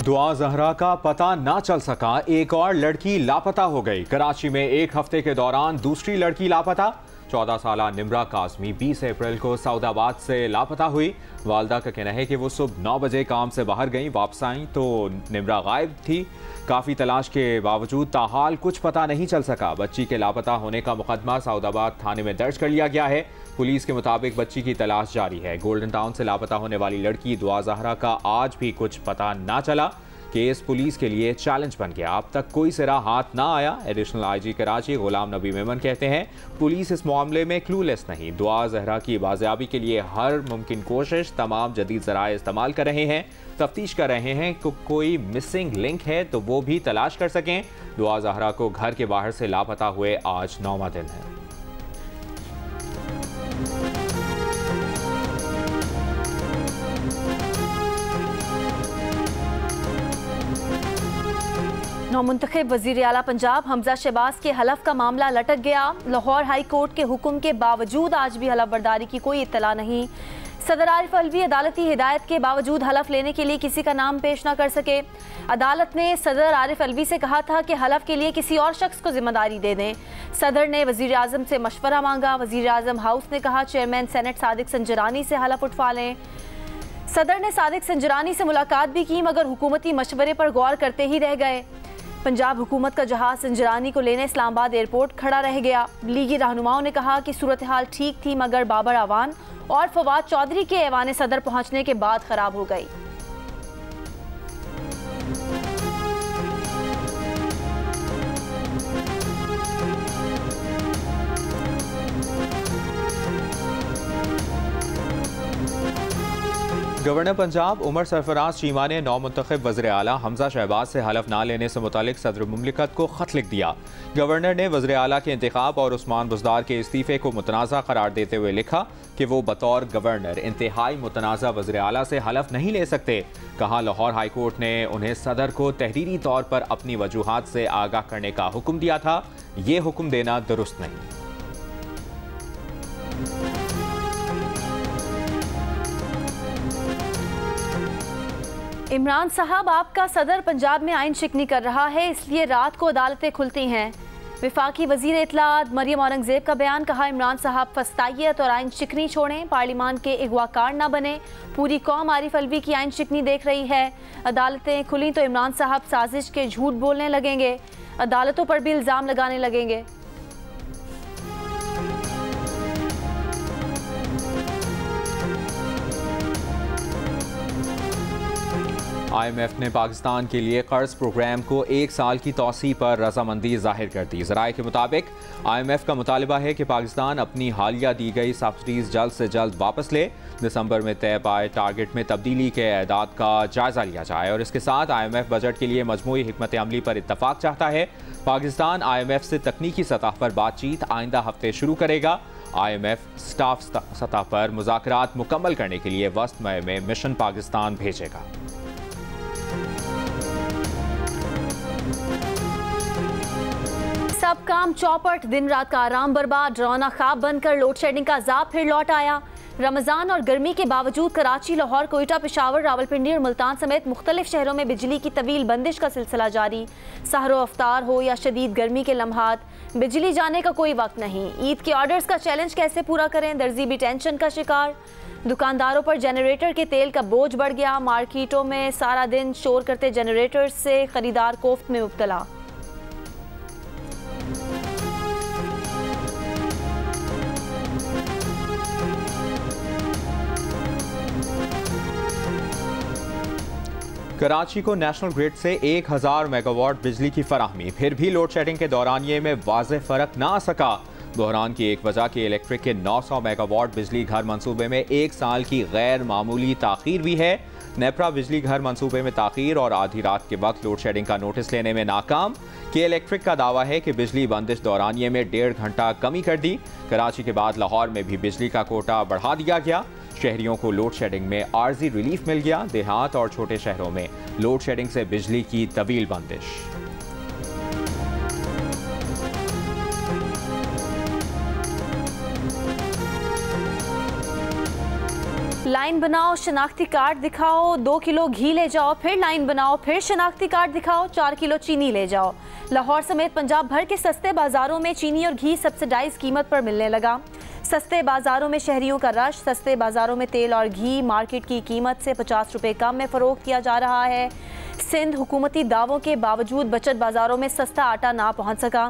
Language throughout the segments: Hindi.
दुआ जहरा का पता ना चल सका, एक और लड़की लापता हो गई। कराची में एक हफ्ते के दौरान दूसरी लड़की लापता। 14 साला निम्रा काज़मी 20 अप्रैल को सऊदाबाद से लापता हुई। वालदा का कहना है कि वो सुबह 9 बजे काम से बाहर गई, वापस आई तो निम्रा गायब थी। काफ़ी तलाश के बावजूद ताहाल कुछ पता नहीं चल सका। बच्ची के लापता होने का मुकदमा सऊदाबाद थाने में दर्ज कर लिया गया है। पुलिस के मुताबिक बच्ची की तलाश जारी है। गोल्डन टाउन से लापता होने वाली लड़की दुआ जहरा का आज भी कुछ पता ना चला। केस पुलिस के लिए चैलेंज बन गया। अब तक कोई सिरा हाथ ना आया। एडिशनल आईजी कराची गुलाम नबी मेमन कहते हैं पुलिस इस मामले में क्लूलेस नहीं। दुआ जहरा की बाजियाबी के लिए हर मुमकिन कोशिश तमाम जदीद ज़राए इस्तेमाल कर रहे हैं। तफ्तीश कर रहे हैं कि कोई मिसिंग लिंक है तो वो भी तलाश कर सकें। दुआ जहरा को घर के बाहर से लापता हुए आज 9वां दिन है। नौमुंतखब वज़ीर आला पंजाब हमजा शहबाज के हलफ का मामला लटक गया। लाहौर हाई कोर्ट के हुक्म के बावजूद आज भी हलफ बर्दारी की कोई इत्तला नहीं। सदर आरिफ अलवी अदालती हिदायत के बावजूद हलफ लेने के लिए किसी का नाम पेश न कर सके। अदालत ने सदर आरिफ अलवी से कहा था कि हलफ के लिए किसी और शख्स को जिम्मेदारी दे दें। सदर ने वज़ीर आज़म से मशवरा मांगा। वज़ीर आज़म हाउस ने कहा चेयरमैन सेनेट सादिक संजरानी से हलफ उठवा लें। सदर ने सादिक संजरानी से मुलाकात भी की मगर हुकूमती मशवरे पर गौर करते ही रह गए। पंजाब हुकूमत का जहाज संजरानी को लेने इस्लामाबाद एयरपोर्ट खड़ा रह गया। लीगी रहनुमाओं ने कहा कि सूरत हाल ठीक थी मगर बाबर आवान और फवाद चौधरी के ऐवान सदर पहुंचने के बाद खराब हो गई। गवर्नर पंजाब उमर सरफराज चीमा ने नौमुंतखब वज़ीर आला हमजा शहबाज से हलफ ना लेने से मुतालिक सदर मुमलिकत को खत लिख दिया। गवर्नर ने वज़ीर आला के इंतखाब और उस्मान बुज़दार के इस्तीफ़े को मुतनाज़ा करार देते हुए लिखा कि वो बतौर गवर्नर इंतहाई मुतनाज़ा वज़ीर आला से हलफ नहीं ले सकते। कहा लाहौर हाई कोर्ट ने उन्हें सदर को तहरीरी तौर पर अपनी वजूहात से आगाह करने का हुक्म दिया था। ये हुक्म देना दुरुस्त नहीं। इमरान साहब आपका सदर पंजाब में आइन शिकनी कर रहा है इसलिए रात को अदालतें खुलती हैं। विफाकी वजीर इत्तलात मरियम औरंगजेब का बयान। कहा इमरान साहब फस्तायत और आइन शिकनी छोड़ें, पार्लिमान के अगवाकार ना बने। पूरी कौम आरिफ अलवी की आइन शिकनी देख रही है। अदालतें खुली तो इमरान साहब साजिश के झूठ बोलने लगेंगे, अदालतों पर भी इल्ज़ाम लगाने लगेंगे। IMF ने पाकिस्तान के लिए कर्ज प्रोग्राम को 1 साल की तौसी पर रजामंदी जाहिर कर दी। ज़राए के मुताबिक IMF का मुतालबा है कि पाकिस्तान अपनी हालिया दी गई सब्सिडीज़ जल्द से जल्द वापस ले। दिसंबर में तय पाए टारगेट में तब्दीली के एदाद का जायज़ा लिया जाए और इसके साथ IMF बजट के लिए मजमूई हिकमत अमली पर इत्तफाक चाहता है। पाकिस्तान IMF से तकनीकी सतह पर बातचीत आइंदा हफ्ते शुरू करेगा। IMF स्टाफ सतह पर मुज़ाकरात मुकम्मल करने के लिए वस्त मई में मिशन पाकिस्तान भेजेगा। सब काम चौपट, दिन रात का आराम बर्बाद, डरावना ख्वाब बनकर लोड शेडिंग का अज़ाब फिर लौट आया। रमज़ान और गर्मी के बावजूद कराची, लाहौर, कोयटा, पेशावर, रावलपिंडी और मुल्तान समेत मुख्तलिफ शहरों में बिजली की तवील बंदिश का सिलसिला जारी। सहरो अफ्तार हो या शदीद गर्मी के लम्हात, बिजली जाने का कोई वक्त नहीं। ईद के ऑर्डर्स का चैलेंज कैसे पूरा करें, दर्जी भी टेंशन का शिकार। दुकानदारों पर जनरेटर के तेल का बोझ बढ़ गया। मार्केटों में सारा दिन शोर करते जनरेटर से खरीदार कोफ्त में मुब्तला। कराची को नेशनल ग्रिड से 1000 मेगावाट बिजली की फराहमी, फिर भी लोड शेडिंग के दौरान ये में वाज़ेह फ़र्क ना आ सका। बहरान की एक वजह की इलेक्ट्रिक के 900 मेगावाट बिजली घर मंसूबे में 1 साल की गैर मामूली ताख़ीर भी है। नेपरा बिजली घर मंसूबे में ताख़ीर और आधी रात के वक्त लोड शेडिंग का नोटिस लेने में नाकाम। के इलेक्ट्रिक का दावा है कि बिजली बंदिश दौरानिये में 1.5 घंटा कमी कर दी। कराची के बाद लाहौर में भी बिजली का कोटा बढ़ा दिया गया। शहरियों को लोड शेडिंग में आर्जी रिलीफ मिल गया। देहात और छोटे शहरों में लोड शेडिंग से बिजली की तवील बंदिश। लाइन लाइन बनाओ, शनाख्ती कार्ड दिखाओ, 2 किलो घी ले जाओ, फिर लाइन बनाओ, फिर शनाख्ती कार्ड दिखाओ, 4 किलो चीनी ले जाओ। लाहौर समेत पंजाब भर के सस्ते बाजारों में चीनी और घी सब्सिडाइज कीमत पर मिलने लगा। सस्ते बाजारों में शहरियों का रश। सस्ते बाजारों में तेल और घी मार्केट की कीमत से 50 रुपये कम में फरोख्त किया जा रहा है। सिंध हुकूमती दावों के बावजूद बचत बाजारों में सस्ता आटा ना पहुंच सका।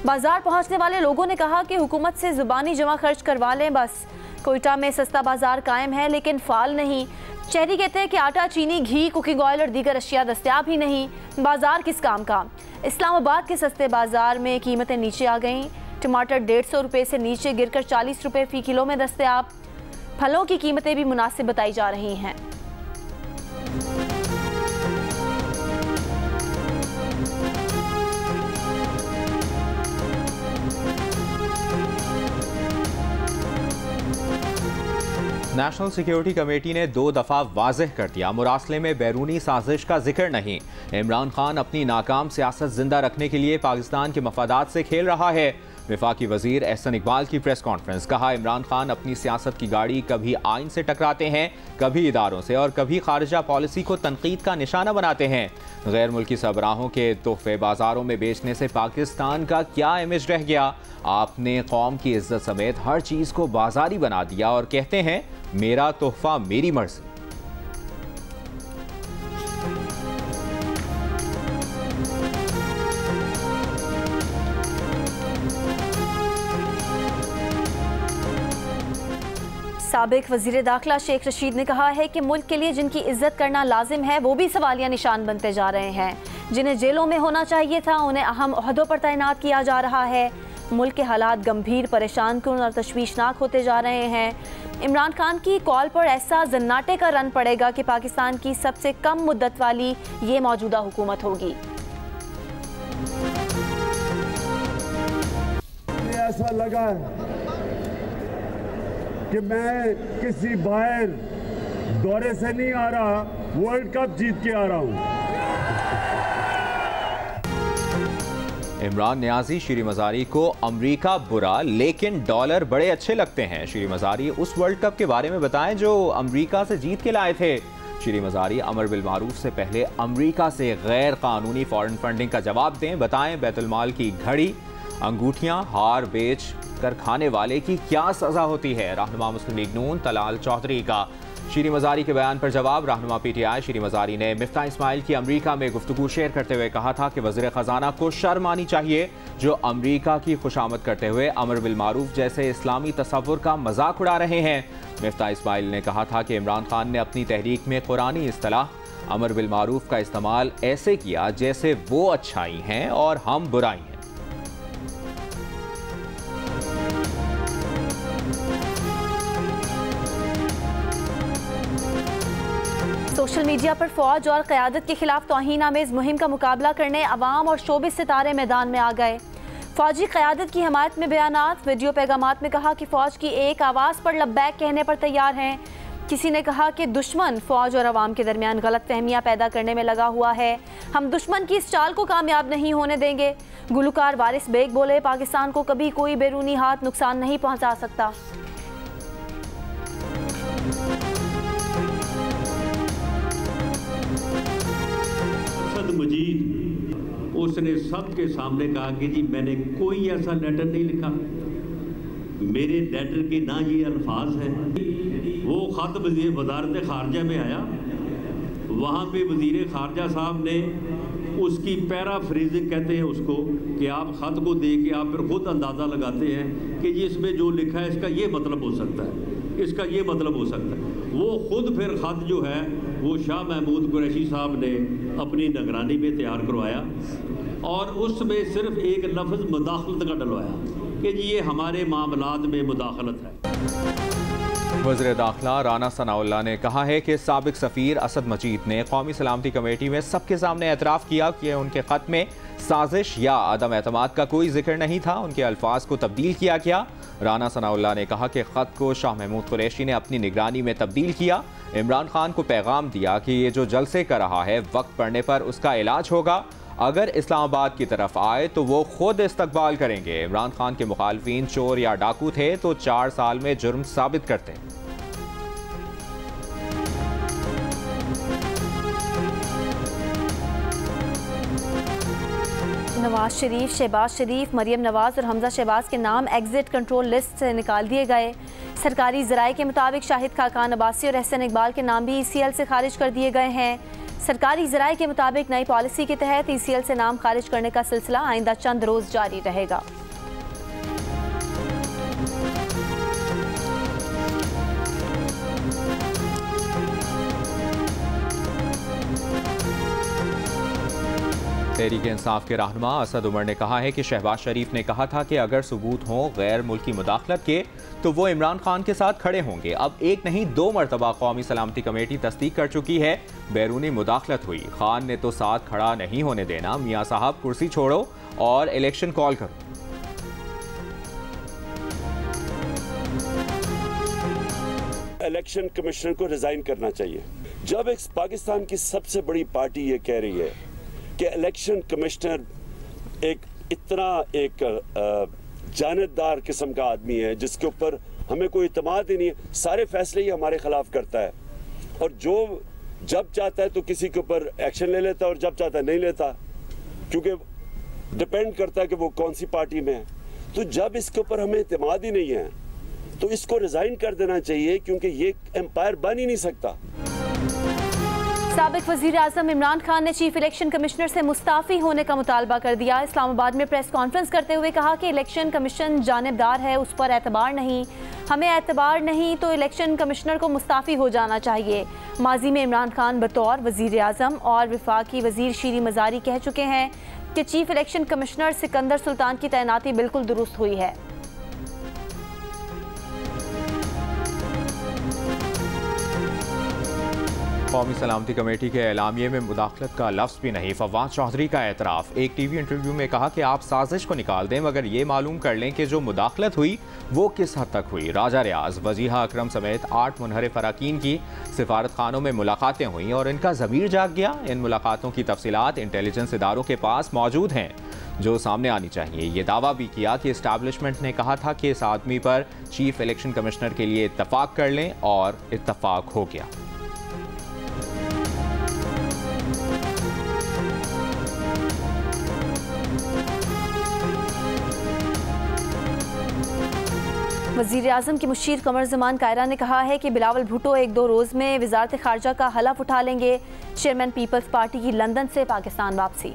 बाजार पहुंचने वाले लोगों ने कहा कि हुकूमत से जुबानी जमा खर्च करवा लें बस। कोयटा में सस्ता बाजार कायम है लेकिन फाल नहीं। शहरी कहते हैं कि आटा, चीनी, घी, कुकिंग ऑयल और दीगर अशिया दस्तयाब ही नहीं, बाजार किस काम का। इस्लामाबाद के सस्ते बाजार में कीमतें नीचे आ गईं। टमाटर 150 रुपये से नीचे गिरकर 40 रुपये फ़ी किलो में दस्तयाब। फलों की कीमतें भी मुनासिब बताई जा रही हैं। नेशनल सिक्योरिटी कमेटी ने 2 दफ़ा वाज़ेह कर दिया, मुरासले में बैरूनी साजिश का जिक्र नहीं। इमरान खान अपनी नाकाम सियासत जिंदा रखने के लिए पाकिस्तान के मफादात से खेल रहा है। वफाकी वजीर एहसन इकबाल की प्रेस कॉन्फ्रेंस। कहा, इमरान खान अपनी सियासत की गाड़ी कभी आइन से टकराते हैं, कभी इदारों से और कभी खारिजा पॉलिसी को तनकीद का निशाना बनाते हैं। गैर मुल्की सरबराहों के तोहफे बाजारों में बेचने से पाकिस्तान का क्या इमेज रह गया। आपने कौम की इज्जत समेत हर चीज़ को बाजारी बना दिया और कहते हैं मेरा तोहफा मेरी मर्जी। साबिक वजीर दाखिला शेख रशीद ने कहा है कि मुल्क के लिए जिनकी इज्जत करना लाजिम है वो भी सवालिया निशान बनते जा रहे हैं। जिन्हें जेलों में होना चाहिए था उन्हें अहम ओहदों पर तैनात किया जा रहा है। मुल्क के हालात गंभीर, परेशान कुन और तशवीशनाक होते जा रहे हैं। इमरान खान की कॉल पर ऐसा जन्नाटे का रन पड़ेगा कि पाकिस्तान की सबसे कम मुद्दत वाली ये मौजूदा हुकूमत होगी। ऐसा लगा कि मैं किसी बाहर दौरे से नहीं आ रहा, वर्ल्ड कप जीत के आ रहा हूं। इमरान नियाजी शीरी मजारी को अमेरिका बुरा लेकिन डॉलर बड़े अच्छे लगते हैं। शीरी मजारी उस वर्ल्ड कप के बारे में बताएं जो अमेरिका से जीत के लाए थे। शीरी मजारी अमर बिल मारूफ से पहले अमेरिका से गैर कानूनी फॉरेन फंडिंग का जवाब दें। बताएं बैतुल माल की घड़ी, अंगूठियां, हार बेच कर खाने वाले की क्या सजा होती है। रहनुमा मुस्लिम लीग नून तलाल चौधरी का शीरी मजारी के बयान पर जवाब। रहनुमा PTI शीरी मजारी ने मिफ्ता इस्माइल की अमेरिका में गुफ्तगू शेयर करते हुए कहा था कि वज़ीर ख़जाना को शर्म आनी चाहिए जो अमेरिका की खुशामद करते हुए अमर बिल मारूफ जैसे इस्लामी तसव्वुर का मजाक उड़ा रहे हैं। मिफ्ता इस्माइल ने कहा था कि इमरान खान ने अपनी तहरीक में कुरानी इस्तिलाह अमर बिल मारूफ का इस्तेमाल ऐसे किया जैसे वो अच्छाई हैं और हम बुराई हैं। सोशल मीडिया पर फौज और क़यादत के खिलाफ तौहीन आमेज़ मुहिम का मुकाबला करने अवाम और शोबिस सितारे मैदान में आ गए। फौजी क़यादत की हमायत में बयानात, वीडियो पैगामात में कहा कि फ़ौज की एक आवाज़ पर लब्बैक कहने पर तैयार हैं। किसी ने कहा कि दुश्मन फ़ौज और अवाम के दरमियान गलत फहमियाँ पैदा करने में लगा हुआ है, हम दुश्मन की इस चाल को कामयाब नहीं होने देंगे। गुलकार वारिस बेग बोले, पाकिस्तान को कभी कोई बैरूनी हाथ नुकसान नहीं पहुँचा सकता। मजीद उसने सबके सामने कहा कि जी मैंने कोई ऐसा लेटर नहीं लिखा, मेरे लेटर के ना ये अल्फाज हैं। वो ख़त वज़ीर वज़ारत ख़ारजा में आया, वहाँ पे वज़ीर ख़ारजा साहब ने उसकी पैराफ्रेजिंग कहते हैं उसको, कि आप ख़त को दे के आप फिर ख़ुद अंदाज़ा लगाते हैं कि ये इसमें जो लिखा है इसका ये मतलब हो सकता है, इसका ये मतलब हो सकता है। वो ख़ुद फिर ख़त जो है वो शाह महमूद कुरैशी साहब ने अपनी निगरानी में तैयार करवाया और उसमें सिर्फ एक लफ्ज़ मुदाखलत का डलवाया कि जी ये हमारे मामलात में मुदाखलत है। वज़ीर दाखिला राना सनाउल्लाह ने कहा है कि साबिक सफ़ीर असद मजीद ने कौमी सलामती कमेटी में सबके सामने एतराफ़ किया कि उनके ख़त में साजिश या अदम एतमाद का कोई जिक्र नहीं था, उनके अल्फाज को तब्दील किया गया। राना सनाउल्लाह ने कहा कि ख़त को शाह महमूद कुरैशी ने अपनी निगरानी में तब्दील किया। इमरान खान को पैगाम दिया कि ये जो जलसे कर रहा है वक्त पड़ने पर उसका इलाज होगा, अगर इस्लामाबाद की तरफ आए तो वो खुद इस्तकबाल करेंगे। इमरान खान के मुखालफिन चोर या डाकू थे तो 4 साल में जुर्म साबित करते हैं। नवाज शरीफ, शहबाज शरीफ, मरियम नवाज और हमजा शहबाज के नाम एग्जिट कंट्रोल लिस्ट से निकाल दिए गए। सरकारी ज़राए के मुताबिक शाहिद खाकान अब्बासी और एहसन इकबाल के नाम भी ECL से खारिज कर दिए गए हैं। सरकारी ज़राए के मुताबिक नई पॉलिसी के तहत ECL से नाम खारिज करने का सिलसिला आइंदा चंद रोज़ जारी रहेगा। तहरीक-ए-इंसाफ के रहनुमा असद उमर ने कहा है कि शहबाज शरीफ ने कहा था कि अगर सबूत हों गैर मुल्की मुदाखलत के तो वो इमरान खान के साथ खड़े होंगे। अब एक नहीं 2 मरतबा कौमी सलामती कमेटी तस्दीक कर चुकी है, बैरूनी मुदाखलत हुई। खान ने तो साथ खड़ा नहीं होने देना। मियाँ साहब कुर्सी छोड़ो और इलेक्शन कॉल करो। इलेक्शन कमिश्नर को रिजाइन करना चाहिए। जब एक पाकिस्तान की सबसे बड़ी पार्टी ये कह रही है कि इलेक्शन कमिश्नर एक जानबदार किस्म का आदमी है जिसके ऊपर हमें कोई इत्मीनान ही नहीं है, सारे फैसले ही हमारे खिलाफ करता है और जो जब चाहता है तो किसी के ऊपर एक्शन ले लेता है और जब चाहता है नहीं लेता, क्योंकि डिपेंड करता है कि वो कौन सी पार्टी में है। तो जब इसके ऊपर हमें इत्मीनान ही नहीं है तो इसको रिजाइन कर देना चाहिए, क्योंकि ये एम्पायर बन ही नहीं सकता। साबिक वज़ीर आज़म इमरान खान ने चीफ इलेक्शन कमिश्नर से मुस्ताफ़ी होने का मुतालबा कर दिया। इस्लामाबाद में प्रेस कॉन्फ्रेंस करते हुए कहा कि इलेक्शन कमीशन जानिबदार है, उस पर एतबार नहीं। हमें एतबार नहीं तो इलेक्शन कमिश्नर को मुस्ताफ़ी हो जाना चाहिए। माजी में इमरान खान बतौर वज़ीर आज़म और वफाकी वज़ीर शीरी मज़ारी कह चुके हैं कि chief election commissioner Sikandar Sultan की तैनाती बिल्कुल दुरुस्त हुई है। कौमी सलामती कमेटी के एलामिये में मुदाखलत का लफ्ज़ भी नहीं। फवाद चौधरी का एतराफ़। एक टीवी इंटरव्यू में कहा कि आप साजिश को निकाल दें मगर ये मालूम कर लें कि जो मुदाखलत हुई वो किस हद तक हुई। राजा रियाज, वजीहा अकरम समेत 8 मुनहरिफ अरकान की सिफारत खानों में मुलाकातें हुई और इनका ज़मीर जाग गया। इन मुलाकातों की तफसीलात इंटेलिजेंस इदारों के पास मौजूद हैं जो सामने आनी चाहिए। ये दावा भी किया कि इस्टेब्लिशमेंट ने कहा था कि इस आदमी पर चीफ इलेक्शन कमिश्नर के लिए इत्तफाक कर लें और इत्तफाक हो गया। वज़ीर आज़म की मुशीर कमर ज़मान कायरा ने कहा है कि बिलावल भुट्टो 1-2 रोज़ में वज़ारत ख़ारजा का हलफ उठा लेंगे। चेयरमैन पीपल्स पार्टी की लंदन से पाकिस्तान वापसी।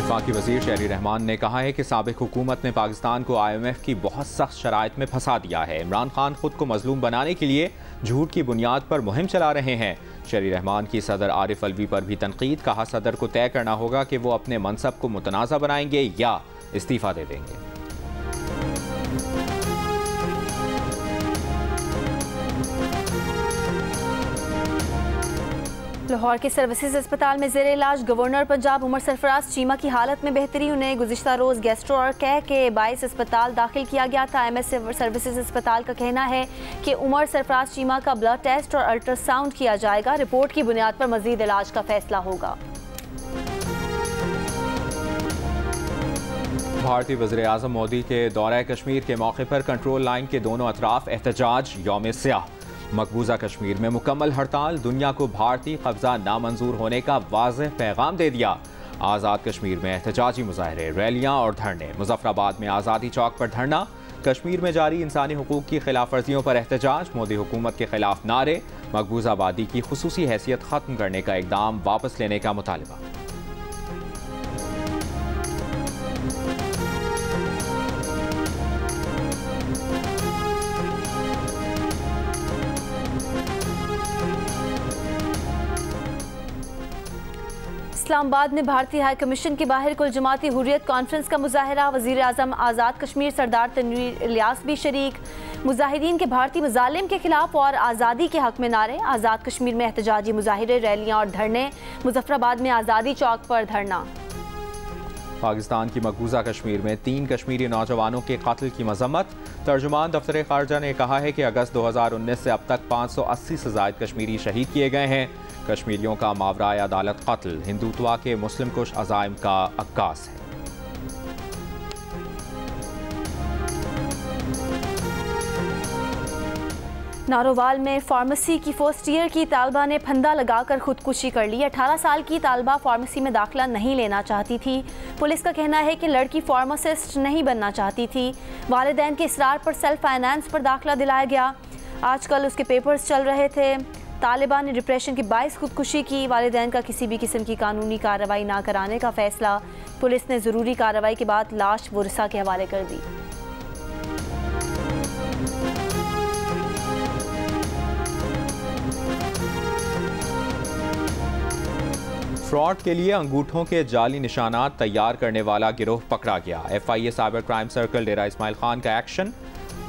वफाकी वज़ीर शहरी रहमान ने कहा है कि साबिक हुकूमत ने पाकिस्तान को IMF की बहुत सख्त शराइत में फंसा दिया है। इमरान खान खुद को मजलूम बनाने के लिए झूठ की बुनियाद पर मुहिम चला रहे हैं। शहरी रहमान की सदर आरिफ अलवी पर भी तनकीद। कहा सदर को तय करना होगा कि वो अपने मनसब को मुतनाज़ा बनाएंगे या इस्तीफ़ा दे देंगे। लाहौर के सर्विसेज अस्पताल में ज़ेर इलाज गवर्नर पंजाब उमर सरफराज चीमा की हालत में बेहतरी। उन्हें गुज़िश्ता रोज़ गैस्ट्रो और कह के बाइस अस्पताल दाखिल किया गया था। MS सर्विसेज अस्पताल का कहना है कि उमर सरफराज चीमा का ब्लड टेस्ट और अल्ट्रासाउंड किया जाएगा। रिपोर्ट की बुनियाद पर मज़ीद इलाज का फैसला होगा। भारतीय वज़ीर आज़म मोदी के दौरा कश्मीर के मौके पर कंट्रोल लाइन के दोनों अतराफ एहतजाज। यौम स्याह। मकबूजा कश्मीर में मुकम्मल हड़ताल। दुनिया को भारतीय कब्जा नामंजूर होने का वाज़ेह पैगाम दे दिया। आज़ाद कश्मीर में एहतजाजी मुजाहरे, रैलियां और धरने। मुजफ्फराबाद में आज़ादी चौक पर धरना। कश्मीर में जारी इंसानी हुकूक की खिलाफ वर्जियों पर एहतजाज। मोदी हुकूमत के खिलाफ नारे। मकबूजा आबादी की खुसूसी हैसियत ख़त्म करने का इक़दाम वापस लेने का मुतालबा। इस्लामाबाद में भारतीय हाई कमीशन के बाहर कुल जमाती हुर्रियत कॉन्फ्रेंस का मुजाहरा। वज़ीर आज़म आज़ाद कश्मीर सरदार तनवीर इलियास भी शरीक। मुजाहिदीन के भारतीय मज़ालिम के खिलाफ और आज़ादी के हक में नारे। आज़ाद कश्मीर में एहतजाजी मुजाहिरे, रैलियाँ और धरने। मुजफ्फराबाद में आज़ादी चौक पर धरना। पाकिस्तान की मकबूजा कश्मीर में 3 कश्मीरी नौजवानों के कत्ल की मजम्मत। तर्जुमान दफ्तर खारजा ने कहा है कि अगस्त 2019 से अब तक 580 से ज़ायद कश्मीरी शहीद किए गए हैं। कश्मीरियों का मावराए अदालत कत्ल हिंदुत्वा के मुस्लिम कुश अज़ाइम का अक्कास है। नारोवाल में फार्मेसी की फर्स्ट ईयर की तालबा ने फंदा लगाकर खुदकुशी कर ली। 18 साल की तालबा फार्मेसी में दाखिला नहीं लेना चाहती थी। पुलिस का कहना है कि लड़की फार्मासिस्ट नहीं बनना चाहती थी। वालिदैन के इसरार पर सेल्फ फाइनेंस पर दाखिला दिलाया गया। आजकल उसके पेपर्स चल रहे थे। तालिबान ने डिप्रेशन के बायस खुदकुशी की। वालिदैन का किसी भी किस्म की कानूनी कार्रवाई ना कराने का फैसला। पुलिस ने ज़रूरी कार्रवाई के बाद लाश वरसा के हवाले कर दी। फ्रॉड के लिए अंगूठों के जाली निशानात तैयार करने वाला गिरोह पकड़ा गया। FIA साइबर क्राइम सर्कल डेरा इस्माइल खान का एक्शन।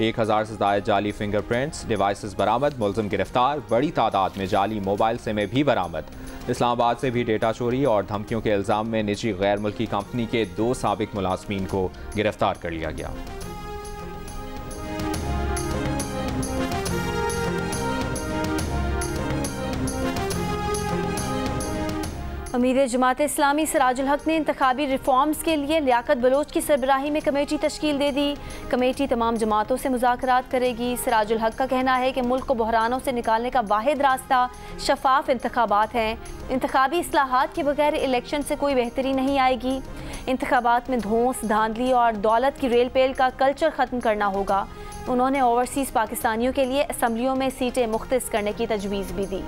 1000 से ज़ायद जाली फिंगरप्रिंट्स डिवाइसेस बरामद। मुलजिम गिरफ्तार। बड़ी तादाद में जाली मोबाइल सिमें भी बरामद। इस्लामाबाद से भी डेटा चोरी और धमकियों के इल्ज़ाम में निजी गैर मुल्की कंपनी के 2 साबिक मुलाजमीन को गिरफ्तार कर लिया गया। अमीर जमात इस्लामी सिराजुल हक ने इंतखाबी रिफॉर्म्स के लिए लियाकत बलोच की सरबराही में कमेटी तश्कील दे दी। कमेटी तमाम जमातों से मुज़ाकरात करेगी। सिराजुल हक का कहना है कि मुल्क को बहरानों से निकालने का वाहिद रास्ता शफाफ इंतखाबात हैं। इंतखाबी इस्लाहात के बगैर इलेक्शन से कोई बेहतरी नहीं आएगी। इंतखाबात में धौंस, धांधली और दौलत की रेल पेल का कल्चर ख़त्म करना होगा। उन्होंने ओवरसीज़ पाकिस्तानियों के लिए असम्बलियों में सीटें मुख्तस करने की तजवीज़ भी दी।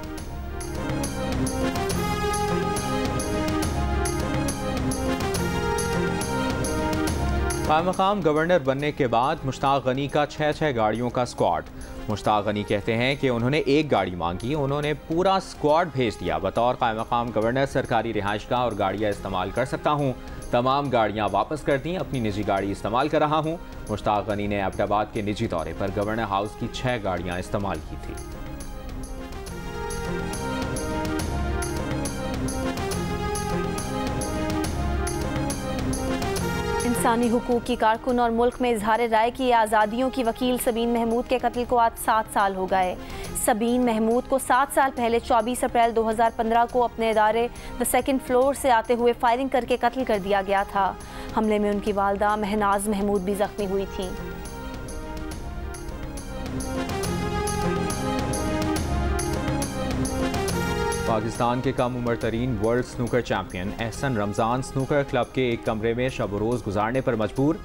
मकाम गवर्नर बनने के बाद मुश्ताक गनी का 6 गाड़ियों का स्क्वाड। मुश्ताक गनी कहते हैं कि उन्होंने एक गाड़ी मांगी, उन्होंने पूरा स्क्वाड भेज दिया। बतौर मकाम गवर्नर सरकारी रिहाइशगाह और गाड़ियाँ इस्तेमाल कर सकता हूँ। तमाम गाड़ियाँ वापस कर दी, अपनी निजी गाड़ी इस्तेमाल कर रहा हूँ। मुश्ताक गनी ने एबटाबाद के निजी दौरे पर गवर्नर हाउस की 6 गाड़ियाँ इस्तेमाल की थी। इंसानी हुकूक की कारकुन और मुल्क में इजहार राय की आज़ादियों की वकील सबीन महमूद के कत्ल को आज 7 साल हो गए। सबीन महमूद को 7 साल पहले 24 अप्रैल 2015 को अपने इदारे द सेकंड फ्लोर से आते हुए फायरिंग करके कत्ल कर दिया गया था। हमले में उनकी वालदा महनाज महमूद भी जख्मी हुई थी। पाकिस्तान के कम उम्र तरीन world snooker champion Ahsan Ramzan snooker club के एक कमरे में शब रोज़ गुजारने पर मजबूर।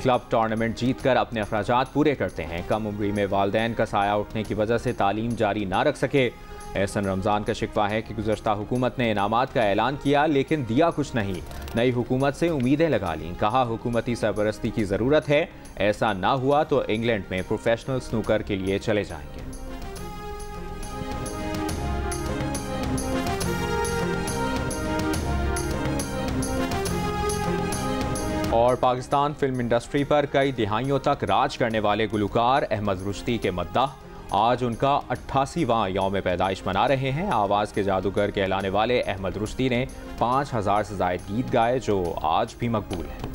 क्लब टूर्नामेंट जीतकर अपने अखराजात पूरे करते हैं। कम उम्री में वालदैन का साया उठने की वजह से तालीम जारी ना रख सके। एहसन रमज़ान का शिकवा है कि गुज़श्ता हुकूमत ने इनामात का ऐलान किया लेकिन दिया कुछ नहीं। नई हुकूमत से उम्मीदें लगा लीं। कहा हुकूमती सरपरस्ती की ज़रूरत है। ऐसा ना हुआ तो इंग्लैंड में प्रोफेशनल स्नूकर के लिए चले जाएंगे। और पाकिस्तान फिल्म इंडस्ट्री पर कई दिहाइयों तक राज करने वाले गुलकार अहमद रुश्ती के मद्दाह आज उनका 88वां यौम पैदाइश मना रहे हैं। आवाज़ के जादूगर कहलाने वाले अहमद रुश्ती ने 5000 से ज़ायद गीत गाए जो आज भी मकबूल हैं।